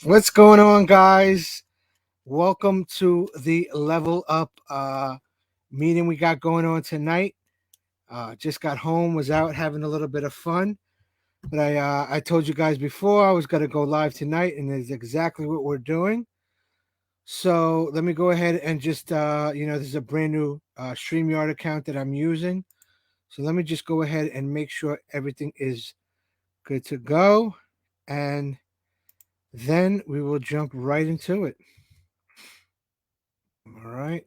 What's going on, guys? Welcome to the Level Up meeting we got going on tonight. Just got home, was out having a little bit of fun. But I told you guys before I was going to go live tonight, and it's exactly what we're doing. So let me go ahead and just, this is a brand new StreamYard account that I'm using. So let me just go ahead and make sure everything is good to go. And then we will jump right into it. All right.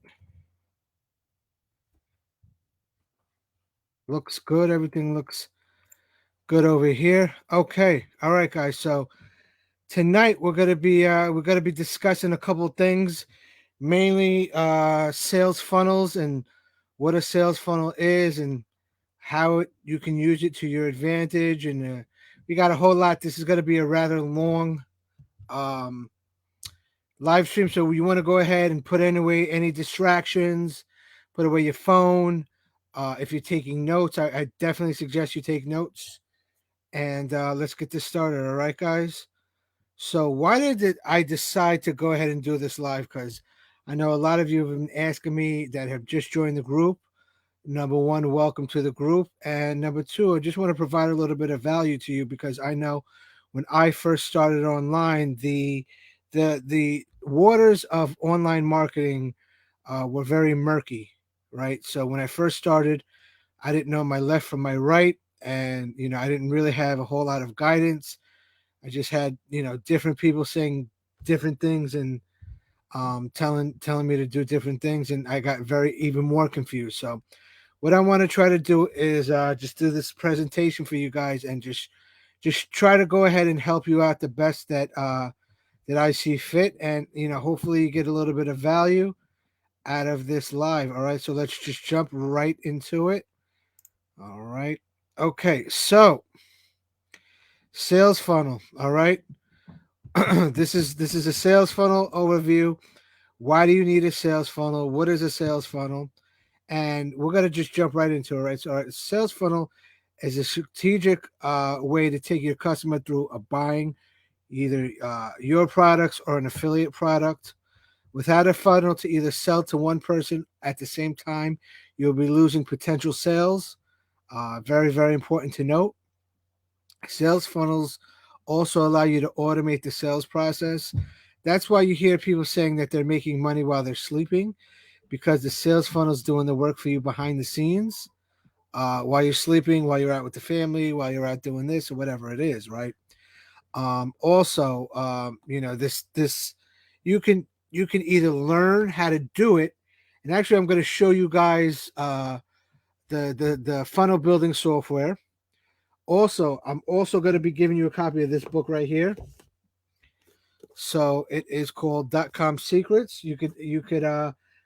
Looks good. Everything looks good over here. Okay. All right, guys. So tonight we're gonna be discussing a couple of things, mainly sales funnels and what a sales funnel is and how you can use it to your advantage. And we got a whole lot. This is gonna be a rather long um, live stream, so you want to go ahead and put away any distractions, put away your phone. If you're taking notes, I definitely suggest you take notes. And let's get this started. All right, guys. So why did I decide to go ahead and do this live? Because I know a lot of you have been asking me that have just joined the group. Number one, welcome to the group. And number two, I just want to provide a little bit of value to you because I know when I first started online, the waters of online marketing were very murky, right? So when I first started, I didn't know my left from my right, and I didn't really have a whole lot of guidance. I just had different people saying different things and telling me to do different things, and I got very even more confused. So what I want to try to do is just do this presentation for you guys and just try to go ahead and help you out the best that I see fit, and hopefully you get a little bit of value out of this live. All right, so let's just jump right into it. All right. Okay, so sales funnel. All right. This is a sales funnel overview. Why do you need a sales funnel? What is a sales funnel? And we're gonna just jump right into it, right? So, all right, sales funnel is a strategic way to take your customer through a buying either your products or an affiliate product. Without a funnel to either sell to one person at the same time, you'll be losing potential sales. Very, very important to note. Sales funnels also allow you to automate the sales process. That's why you hear people saying that they're making money while they're sleeping, because the sales funnel is doing the work for you behind the scenes, while you're sleeping, while you're out with the family, while you're out doing this or whatever it is, right? Also, this you can either learn how to do it, and actually, I'm going to show you guys the funnel building software. Also, I'm also going to be giving you a copy of this book right here. So it is called .com Secrets. You could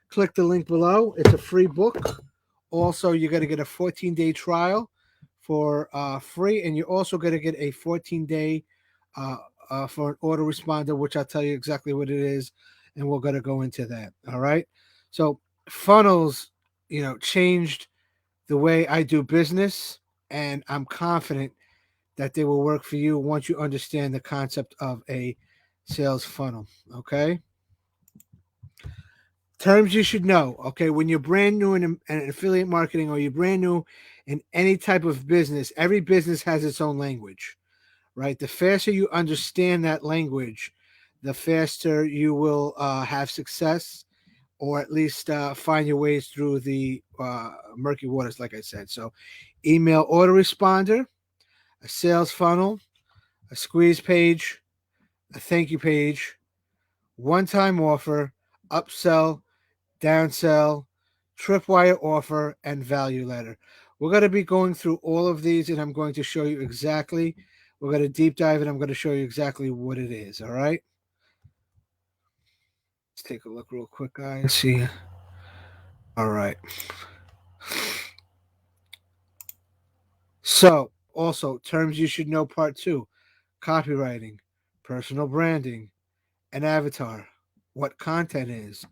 click the link below. It's a free book. Also, you're going to get a 14-day trial for free, and you're also going to get a 14-day uh, for an autoresponder, which I'll tell you exactly what it is, and we're going to go into that. All right. So funnels, changed the way I do business, and I'm confident that they will work for you once you understand the concept of a sales funnel. Okay. Terms you should know. Okay. When you're brand new in affiliate marketing, or you're brand new in any type of business, every business has its own language, right? The faster you understand that language, the faster you will have success, or at least find your ways through the murky waters, like I said. So, email autoresponder, a sales funnel, a squeeze page, a thank you page, one time offer, upsell, downsell, tripwire offer, and value letter. We're going to be going through all of these, and I'm going to show you exactly. We're going to deep dive, and I'm going to show you exactly what it is. All right. Let's take a look real quick, guys. See. All right. So, also, terms you should know part two: copywriting, personal branding, an avatar, what content is,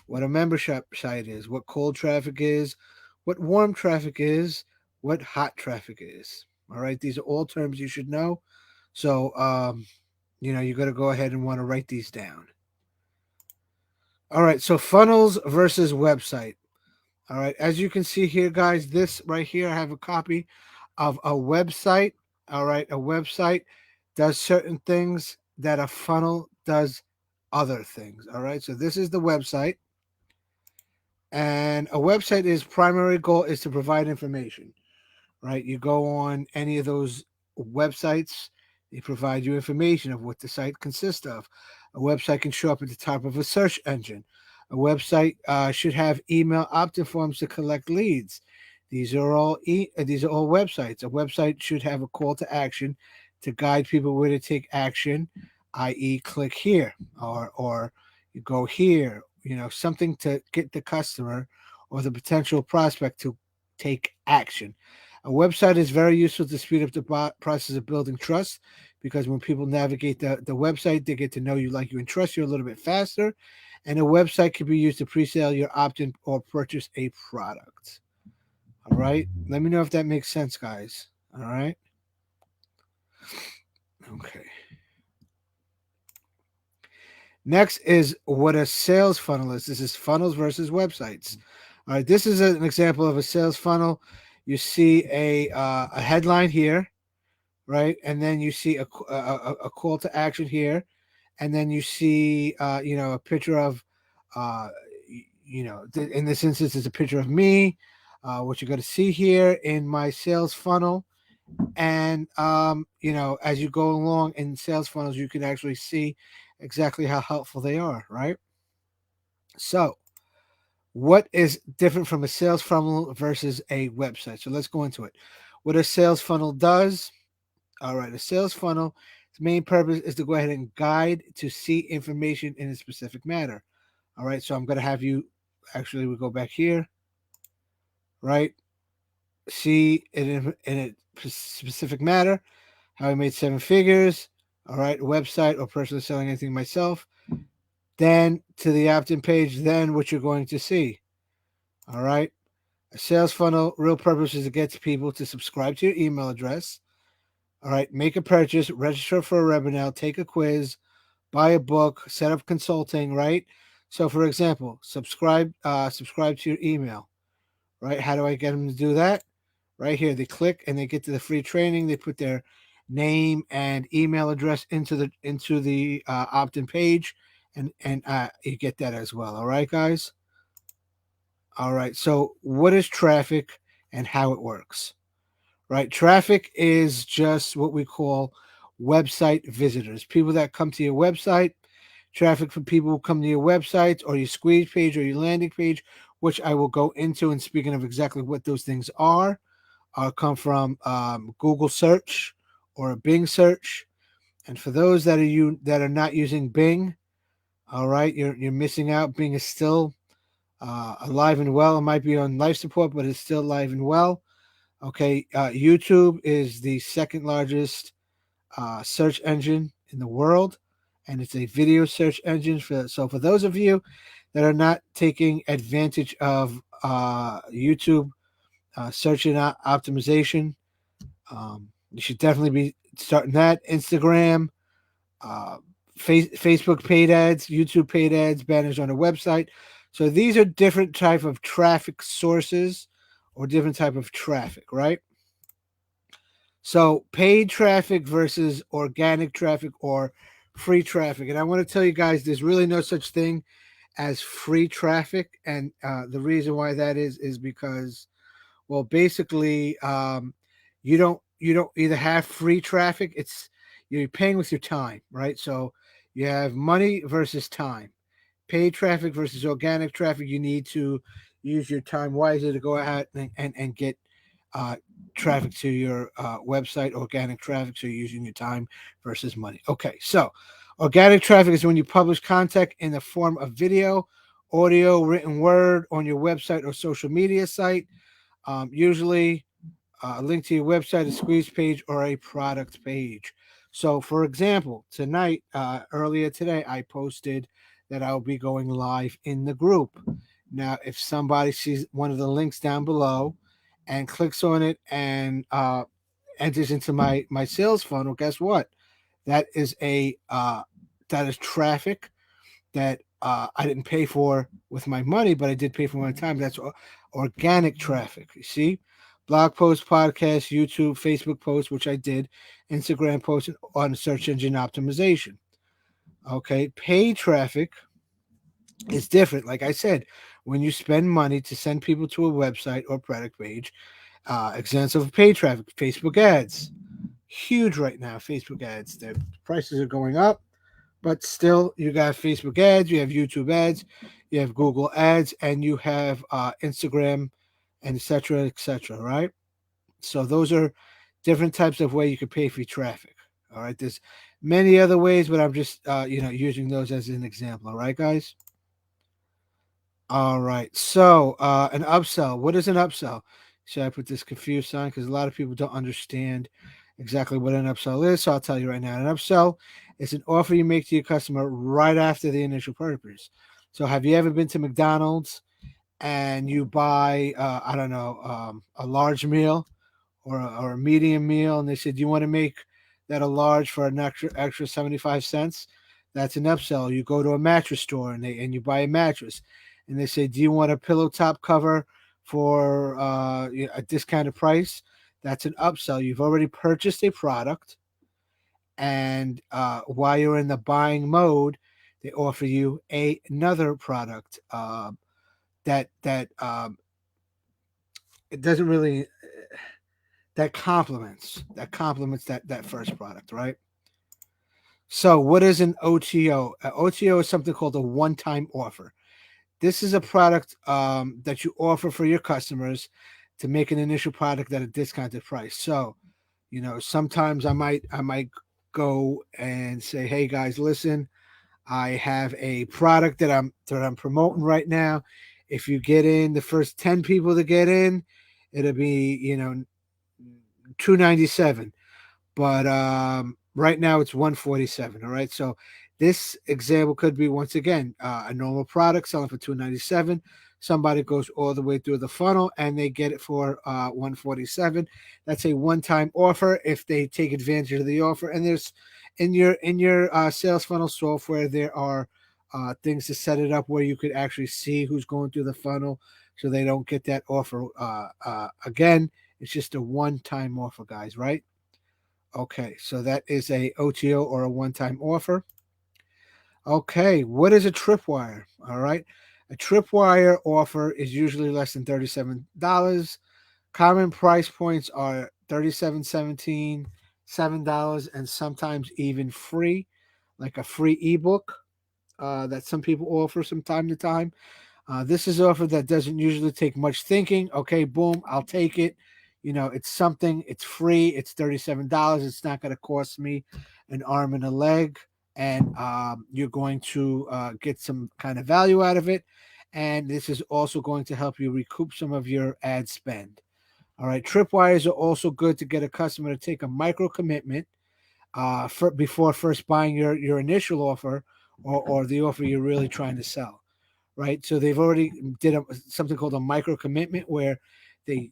what a membership site is, what cold traffic is, what warm traffic is, what hot traffic is. All right, these are all terms you should know. So, you got to go ahead and want to write these down. All right, so funnels versus website. All right, as you can see here, guys, this right here, I have a copy of a website. All right, a website does certain things that a funnel does other things. All right, so this is the website, and a website is primary goal is to provide information. Right, you go on any of those websites, they provide you information of what the site consists of. A website can show up at the top of a search engine. A website should have email opt-in forms to collect leads. These are all websites. A website should have a call to action to guide people where to take action, i.e., click here or you go here. Something to get the customer or the potential prospect to take action. A website is very useful to speed up the process of building trust because when people navigate the website, they get to know you, like you, and trust you a little bit faster. And a website can be used to pre-sale your opt-in or purchase a product. All right. Let me know if that makes sense, guys. All right. Okay. Next is what a sales funnel is. This is funnels versus websites. All right. This is an example of a sales funnel. You see a headline here, right? And then you see a call to action here, and then you see a picture of uh, in this instance, it's a picture of me. What you're going to see here in my sales funnel, and as you go along in sales funnels, you can actually see exactly how helpful they are, right? So, what is different from a sales funnel versus a website? So let's go into it. What a sales funnel does. All right, a sales funnel, its main purpose is to go ahead and guide to see information in a specific matter. All right, so I'm going to have you actually, we go back here, right? See it in a specific matter, how I made 7 figures. All right, website or personally selling anything myself. Then to the opt-in page, then what you're going to see. All right, a sales funnel, real purpose is to get people to subscribe to your email address. All right, make a purchase, register for a webinar, take a quiz, buy a book, set up consulting, right? So for example, subscribe to your email, right? How do I get them to do that? Right here, they click and they get to the free training. They put their name and email address into the opt-in page, and you get that as well. All right, guys. All right. So, what is traffic and how it works? Right, traffic is just what we call website visitors, people that come to your website. Traffic from people who come to your website or your squeeze page or your landing page, which I will go into. And speaking of exactly what those things are, come from Google search or a Bing search. And for those that are not using Bing, all right, you're missing out. Bing is still alive and well. It might be on life support, but it's still alive and well. Okay, YouTube is the second largest search engine in the world, and it's a video search engine. For those of you that are not taking advantage of YouTube search and optimization, you should definitely be starting that. Instagram, uh, Facebook paid ads, YouTube paid ads, banners on a website. So these are different type of traffic sources or different type of traffic, right? So paid traffic versus organic traffic or free traffic. And I want to tell you guys, there's really no such thing as free traffic. And the reason why that is because, well, basically, you don't either have free traffic. You're paying with your time, right? So you have money versus time. Paid traffic versus organic traffic. You need to use your time wisely to go ahead and get uh, traffic to your website. Organic traffic, so you're using your time versus money. Okay, so organic traffic is when you publish content in the form of video, audio, written word on your website or social media site. Usually a link to your website, a squeeze page, or a product page. So, for example, tonight, earlier today, I posted that I'll be going live in the group. Now, if somebody sees one of the links down below and clicks on it and enters into my sales funnel, guess what? That is that is traffic that I didn't pay for with my money, but I did pay for my time. That's organic traffic. You see, blog posts, podcasts, YouTube, Facebook posts, which I did, Instagram posts on search engine optimization. Okay, paid traffic is different. Like I said, when you spend money to send people to a website or product page, examples of paid traffic, Facebook ads, huge right now. Facebook ads, the prices are going up, but still, you got Facebook ads, you have YouTube ads, you have Google ads, and you have Instagram, and etc. Right? So those are different types of way you can pay for your traffic. All right. There's many other ways, but I'm just using those as an example. All right, guys. All right. So an upsell. What is an upsell? Should I put this confused sign? Because a lot of people don't understand exactly what an upsell is. So I'll tell you right now. An upsell is an offer you make to your customer right after the initial purchase. So have you ever been to McDonald's and you buy I don't know, a large meal or a medium meal, and they said, you want to make that a large for an extra 75 cents? That's an upsell. You go to a mattress store and you buy a mattress, and they say, do you want a pillow top cover for a discounted price? That's an upsell. You've already purchased a product, and while you're in the buying mode, they offer you another product that it doesn't really that complements that first product, right? So what is an OTO? OTO is something called a one-time offer. This is a product that you offer for your customers to make an initial product at a discounted price. So, sometimes I might go and say, "Hey guys, listen, I have a product that I'm promoting right now. If you get in, the first 10 people to get in, it'll be, 297, but right now it's 147. All right, so this example could be, once again, a normal product selling for 297. Somebody goes all the way through the funnel and they get it for 147. That's a one-time offer. If they take advantage of the offer, and there's in your sales funnel software, there are things to set it up where you could actually see who's going through the funnel, so they don't get that offer again. It's just a one-time offer, guys, right? Okay, so that is a OTO, or a one-time offer. Okay, what is a tripwire? All right, a tripwire offer is usually less than $37. Common price points are 37.17, $7, and sometimes even free, like a free ebook that some people offer from time to time. This is an offer that doesn't usually take much thinking. Okay, boom, I'll take it. It's something, it's free, it's $37. It's not going to cost me an arm and a leg. And you're going to get some kind of value out of it. And this is also going to help you recoup some of your ad spend. All right, tripwires are also good to get a customer to take a micro commitment before first buying your initial offer, or the offer you're really trying to sell, right? So they've already did something called a micro commitment, where they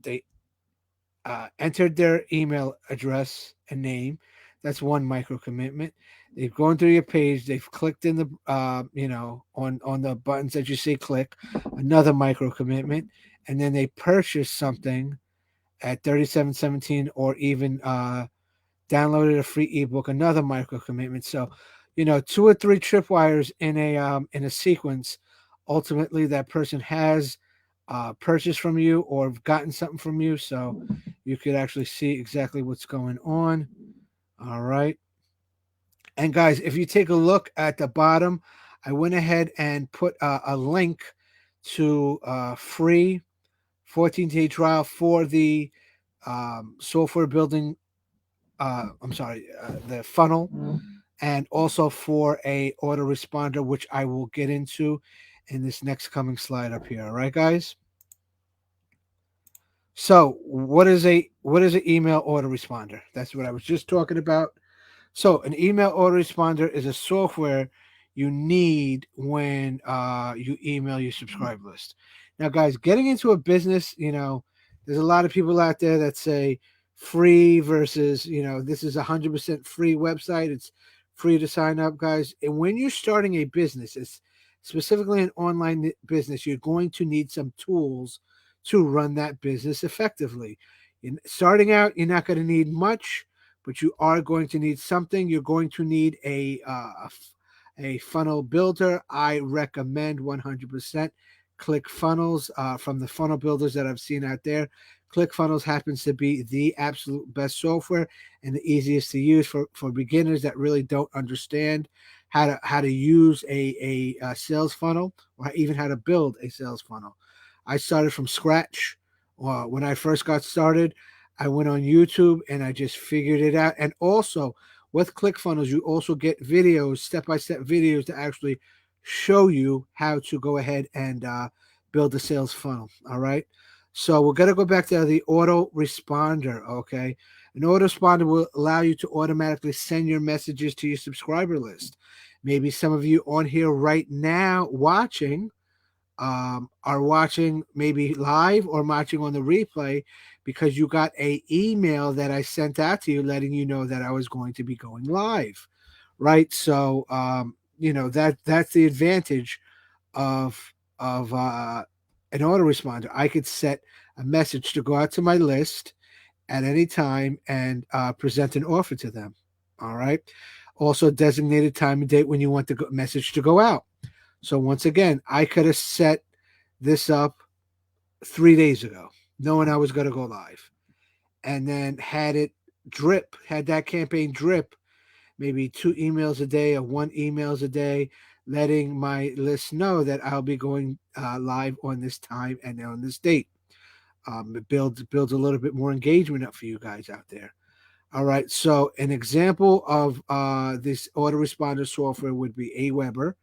they entered their email address and name. That's one micro commitment. They've gone through your page. They've clicked in the on the buttons that you see click. Another micro commitment, and then they purchase something at 37.17, or even downloaded a free ebook. Another micro commitment. So, two or three tripwires in a sequence. Ultimately, that person has purchased from you or gotten something from you, so you could actually see exactly what's going on. All right, and guys, if you take a look at the bottom, I went ahead and put a link to free 14-day trial for the software building. I'm sorry, the funnel, and also for a autoresponder, which I will get into in this next coming slide up here. All right, guys. So what is an email autoresponder? That's what I was just talking about. So an email autoresponder is a software you need when you email your subscribe list. Now, guys, getting into a business, there's a lot of people out there that say free versus, this is 100% free website. It's free to sign up, guys. And when you're starting a business, it's specifically an online business, you're going to need some tools to run that business effectively. Starting out, you're not going to need much, but you are going to need something. You're going to need a funnel builder. I recommend 100% ClickFunnels from the funnel builders that I've seen out there. ClickFunnels happens to be the absolute best software and the easiest to use for beginners that really don't understand how to use a sales funnel, or even how to build a sales funnel. I started from scratch. When I first got started, I went on YouTube and I just figured it out. And also with ClickFunnels, you also get videos, step-by-step videos to actually show you how to go ahead and build a sales funnel. All right. So we're going to go back to the autoresponder. Okay. An autoresponder will allow you to automatically send your messages to your subscriber list. Maybe some of you on here right now watching are watching maybe live or watching on the replay because you got a email that I sent out to you letting you know that I was going to be going live, right? So that's the advantage of an autoresponder. I could set a message to go out to my list at any time and present an offer to them. All right. Also, designated time and date when you want the message to go out. So once again, I could have set this up 3 days ago, knowing I was going to go live, and then had that campaign drip, maybe 2 emails a day or 1 emails a day, letting my list know that I'll be going live on this time and on this date. It builds a little bit more engagement up for you guys out there. All right. So an example of this autoresponder software would be Aweber,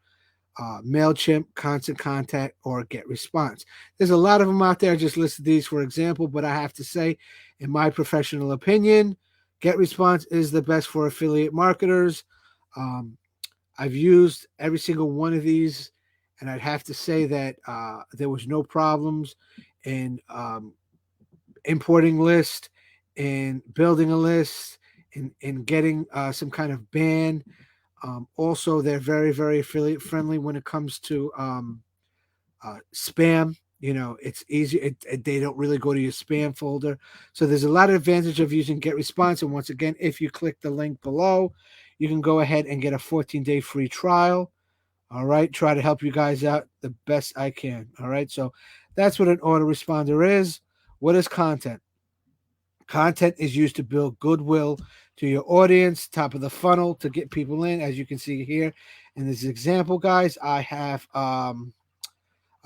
MailChimp, Constant Contact, or GetResponse. There's a lot of them out there. I just listed these for example, but I have to say, in my professional opinion, GetResponse is the best for affiliate marketers. I've used every single one of these, and I'd have to say that there was no problems in importing list, in building a list, in getting some kind of ban. Also, they're very, very affiliate friendly when it comes to spam. It's easy. They don't really go to your spam folder. So there's a lot of advantage of using GetResponse. And once again, if you click the link below, you can go ahead and get a 14-day free trial. All right. Try to help you guys out the best I can. All right. So that's what an autoresponder is. What is content? Content is used to build goodwill to your audience, top of the funnel to get people in. As you can see here in this example, guys, I have a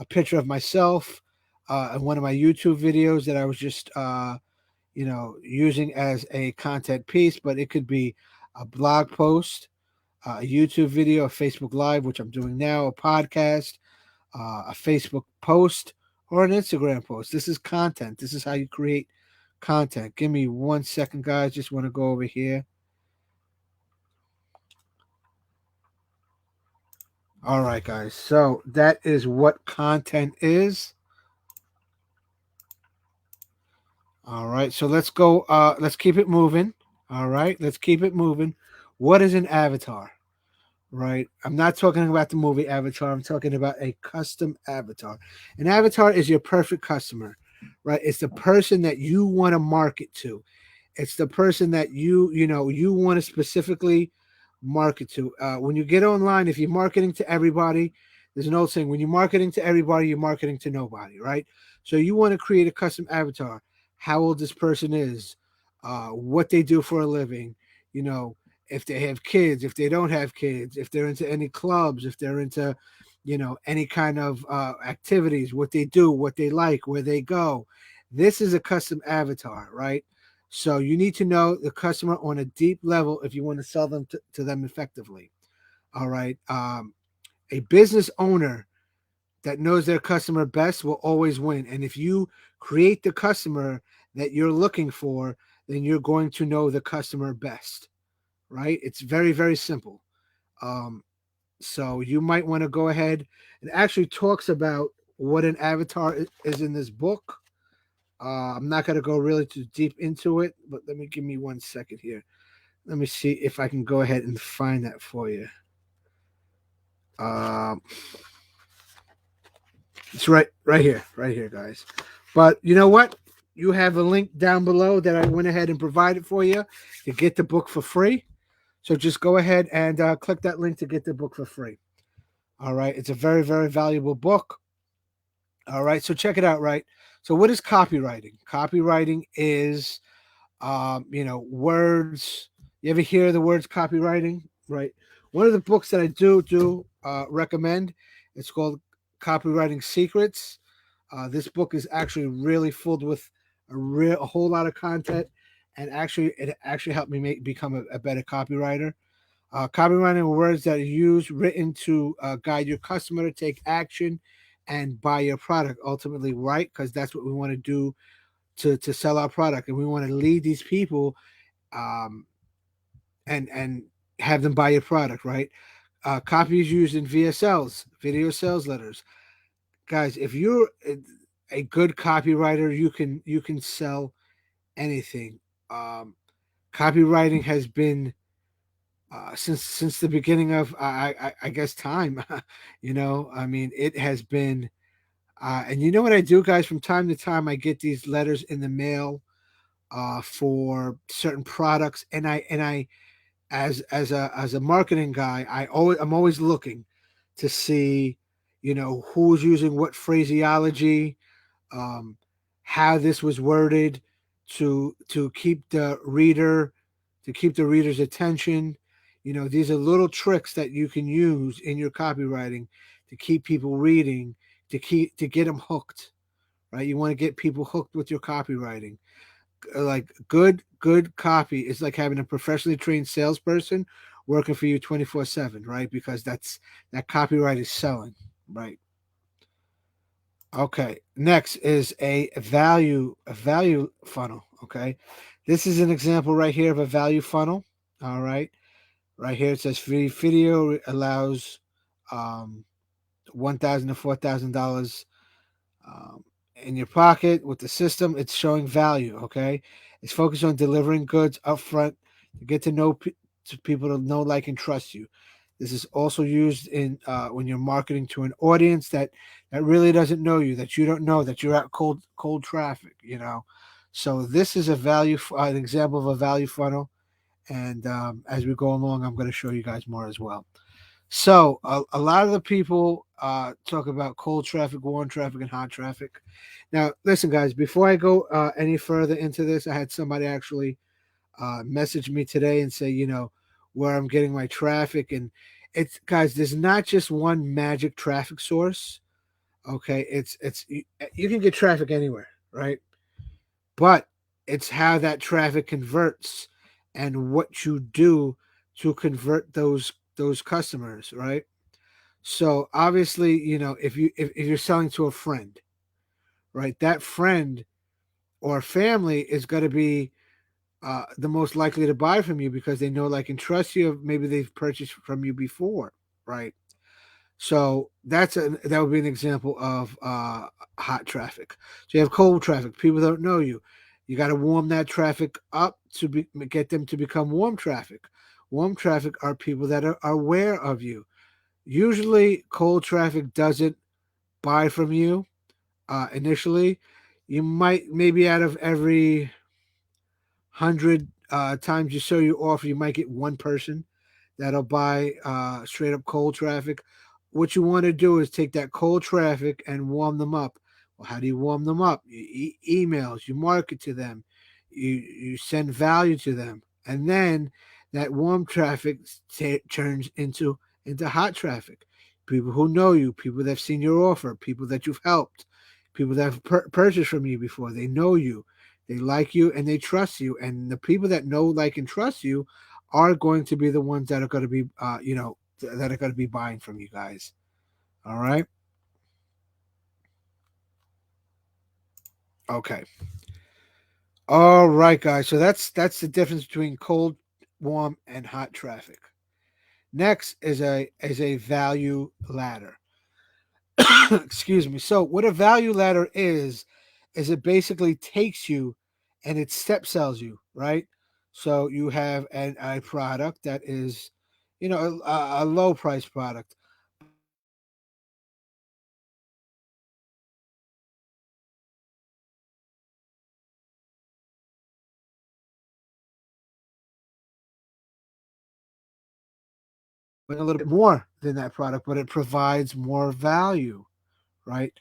picture of myself in one of my YouTube videos that I was just, using as a content piece, but it could be a blog post, a YouTube video, a Facebook Live, which I'm doing now, a podcast, a Facebook post, or an Instagram post. This is content. This is how you create content. Give me 1 second, guys. Just want to go over here. All right, guys. So that is what content is. All right. So let's go. Let's keep it moving. All right. Let's keep it moving. What is an avatar? Right. I'm not talking about the movie Avatar. I'm talking about a custom avatar. An avatar is your perfect customer, right? It's the person that you want to market to. It's the person that you want to specifically market to. When you get online, if you're marketing to everybody, there's an old saying: when you're marketing to everybody, you're marketing to nobody, right? So you want to create a custom avatar. How old this person is, what they do for a living, you know, if they have kids, if they don't have kids, if they're into any clubs, if they're into, any kind of activities, what they do, what they like, where they go. This is a custom avatar, right? So you need to know the customer on a deep level if you want to sell them to them effectively. All right. A business owner that knows their customer best will always win. And if you create the customer that you're looking for, then you're going to know the customer best, right? It's very, very simple. Um, so you might want to go ahead and actually talks about what an avatar is in this book. I'm not going to go really too deep into it, but give me 1 second here. Let me see if I can go ahead and find that for you. Um, it's right here, guys. But you know what? You have a link down below that I went ahead and provided for you to get the book for free. So just go ahead and click that link to get the book for free. All right. It's a very, very valuable book. All right. So check it out, right? So what is copywriting? Copywriting is, words. You ever hear the words copywriting? Right. One of the books that I do recommend, it's called Copywriting Secrets. This book is actually really filled with a whole lot of content, and actually, it actually helped me become a better copywriter. Copywriting are words that are used, written to guide your customer to take action and buy your product. Ultimately, right? Because that's what we want to do to sell our product, and we want to lead these people, um, and have them buy your product. Right? Copy is used in VSLs, video sales letters. Guys, if you're a good copywriter, you can sell anything. Um, Copywriting has been since the beginning of I guess time. I mean, it has been. And you know what I do, guys? From time to time, I get these letters in the mail for certain products, and I as a marketing guy, I'm always looking to see, who's using what phraseology, um, how this was worded to keep the reader's attention. These are little tricks that you can use in your copywriting to keep people reading, to get them hooked. Right? You want to get people hooked with your copywriting. Like good copy is like having a professionally trained salesperson working for you 24/7, right? Because that copyright is selling, right? Okay. Next is a value funnel. Okay. This is an example right here of a value funnel. All right. Right here it says free video allows um $1,000 to $4,000 um, in your pocket with the system. It's showing value. Okay. It's focused on delivering goods upfront to get to know to people to know, like, and trust you. This is also used in when you're marketing to an audience that really doesn't know you, that you don't know, that you're at cold traffic. So this is an example of a value funnel, and as we go along, I'm going to show you guys more as well. So a lot of the people talk about cold traffic, warm traffic, and hot traffic. Now, listen, guys, before I go any further into this, I had somebody actually message me today and say, where I'm getting my traffic. And it's, guys, there's not just one magic traffic source. Okay. You can get traffic anywhere, right? But it's how that traffic converts and what you do to convert those customers, right? So obviously, if you're selling to a friend, right, that friend or family is going to be the most likely to buy from you because they know, like, and trust you. Maybe they've purchased from you before, right? So that would be an example of hot traffic. So you have cold traffic. People don't know you. You got to warm that traffic up get them to become warm traffic. Warm traffic are people that are aware of you. Usually, cold traffic doesn't buy from you initially. You might, maybe out of every 100 times you show your offer, you might get one person that'll buy straight up cold traffic. What you want to do is take that cold traffic and warm them up. Well, how do you warm them up? You emails, you market to them, you send value to them, and then that warm traffic turns into hot traffic. People who know you, people that have seen your offer, people that you've helped, people that have purchased from you before. They know you, they like you, and they trust you. And the people that know, like, and trust you are going to be the ones that are going to be, that are going to be buying from you guys. All right. Okay. All right, guys. So that's the difference between cold, warm, and hot traffic. Next is a value ladder. Excuse me. So what a value ladder is is it basically takes you and it step sells you, right? So you have a product that is, a low price product. But a little bit more than that product, but it provides more value, right?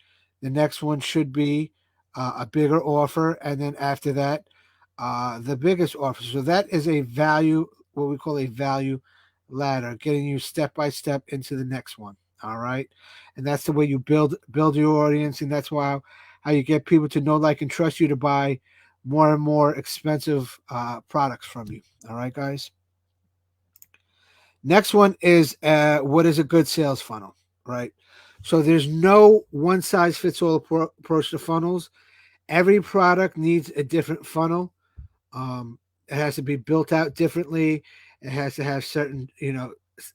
The next one should be a bigger offer, and then after that, the biggest offer. So that is a value, what we call a value ladder, getting you step by step into the next one. All right, and that's the way you build your audience, and that's why how you get people to know, like, and trust you to buy more and more expensive products from you. All right, guys. Next one is what is a good sales funnel, right? So there's no one size fits all approach to funnels. Every product needs a different funnel. It has to be built out differently. It has to have certain,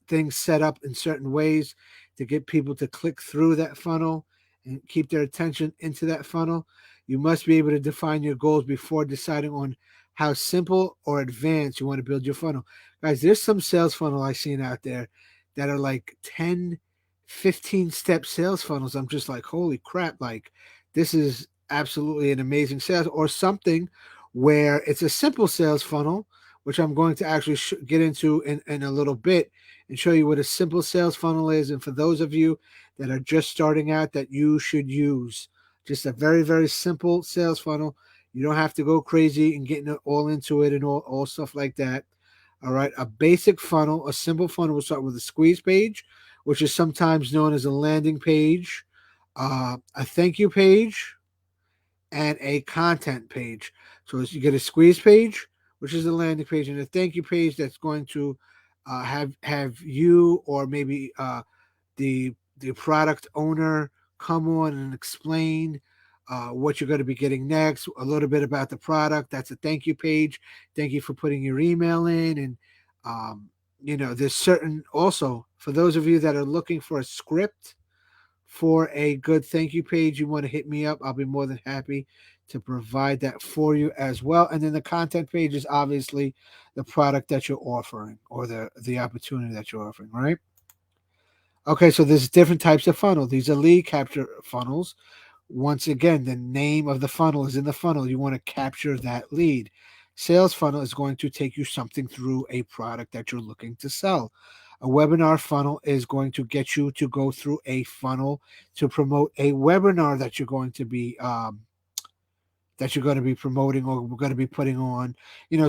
things set up in certain ways to get people to click through that funnel and keep their attention into that funnel. You must be able to define your goals before deciding on how simple or advanced you want to build your funnel. Guys, there's some sales funnel I've seen out there that are like 10, 15 step sales funnels. I'm just like, holy crap, like this is absolutely an amazing sales, or something where it's a simple sales funnel, which I'm going to actually get into in a little bit and show you what a simple sales funnel is. And for those of you that are just starting out, that you should use just a very, very simple sales funnel. You don't have to go crazy and getting all into it and all stuff like that. All right. A basic funnel, a simple funnel will start with a squeeze page, which is sometimes known as a landing page, a thank you page, and a content page. So as you get a squeeze page, which is a landing page, and a thank you page that's going to have you, or maybe the product owner, come on and explain what you're going to be getting next, a little bit about the product. That's a thank you page. Thank you for putting your email in, and there's certain, also for those of you that are looking for a script for a good thank you page, you want to hit me up. I'll be more than happy to provide that for you as well. And then the content page is obviously the product that you're offering, or the opportunity that you're offering, right? Okay, so there's different types of funnel. These are lead capture funnels. Once again, the name of the funnel is in the funnel. You want to capture that lead. Sales funnel is going to take you something through a product that you're looking to sell. A webinar funnel is going to get you to go through a funnel to promote a webinar that you're going to be promoting, or we're going to be putting on.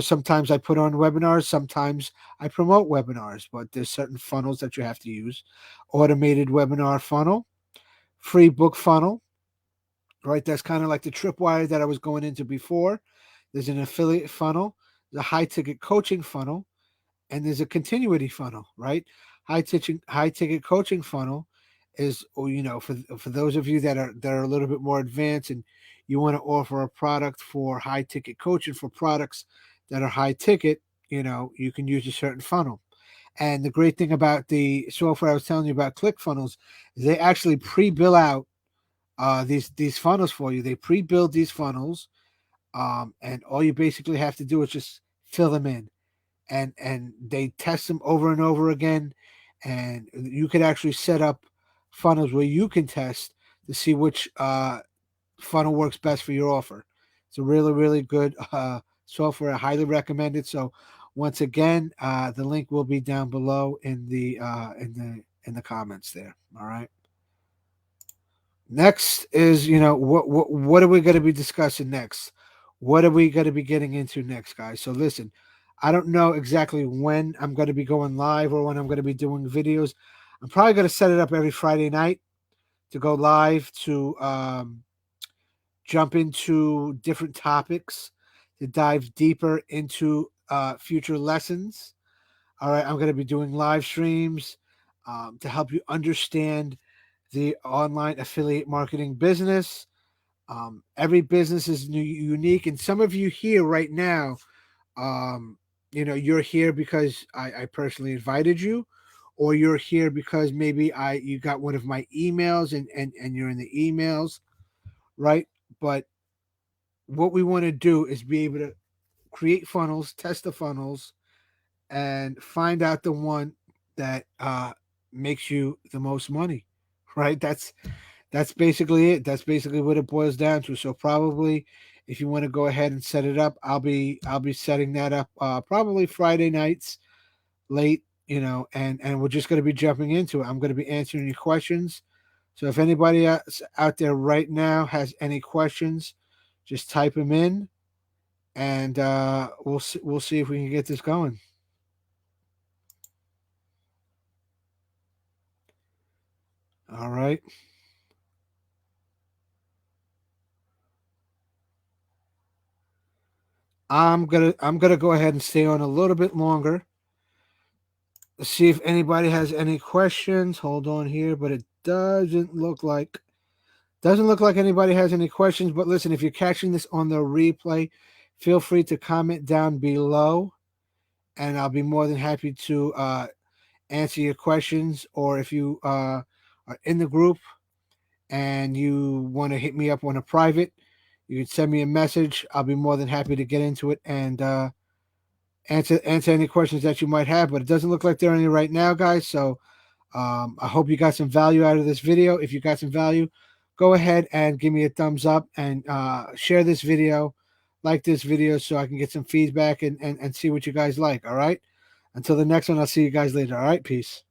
Sometimes I put on webinars, sometimes I promote webinars, but there's certain funnels that you have to use. Automated webinar funnel, free book funnel, right? That's kind of like the tripwire that I was going into before. There's an affiliate funnel, the high ticket coaching funnel, and there's a continuity funnel, right? High ticket coaching funnel is, for those of you that are a little bit more advanced, and you want to offer a product for high ticket coaching for products that are high ticket. You can use a certain funnel. And the great thing about the software I was telling you about, ClickFunnels, is they actually pre-bill out these funnels for you. They pre-build these funnels, and all you basically have to do is just fill them in, and they test them over and over again. And you could actually set up funnels where you can test to see which funnel works best for your offer. It's a really, really good software. I highly recommend it. So once again, the link will be down below in the comments there. All right. Next is, what are we going to be discussing next? What are we going to be getting into next, guys? So listen, I don't know exactly when I'm going to be going live or when I'm going to be doing videos. I'm probably going to set it up every Friday night to go live, to jump into different topics, to dive deeper into future lessons. All right, I'm going to be doing live streams to help you understand the online affiliate marketing business. Every business is unique, and some of you here right now, you're here because I personally invited you, or you're here because maybe you got one of my emails, and you're in the emails, right? But what we want to do is be able to create funnels, test the funnels, and find out the one that makes you the most money. Right? That's basically it. That's basically what it boils down to. So probably, if you want to go ahead and set it up, I'll be setting that up probably Friday nights late, and we're just going to be jumping into it. I'm going to be answering your questions. So if anybody else out there right now has any questions, just type them in, and we'll see if we can get this going. All right. I'm gonna go ahead and stay on a little bit longer. Let's see if anybody has any questions. Hold on here, but it doesn't look like anybody has any questions. But listen, if you're catching this on the replay, feel free to comment down below, and I'll be more than happy to answer your questions. Or if you are in the group and you want to hit me up on a private, you can send me a message. I'll be more than happy to get into it and answer any questions that you might have. But it doesn't look like there are any right now, guys. So I hope you got some value out of this video. If you got some value, go ahead and give me a thumbs up and share this video, like this video, so I can get some feedback and see what you guys like. All right. Until the next one, I'll see you guys later. All right. Peace.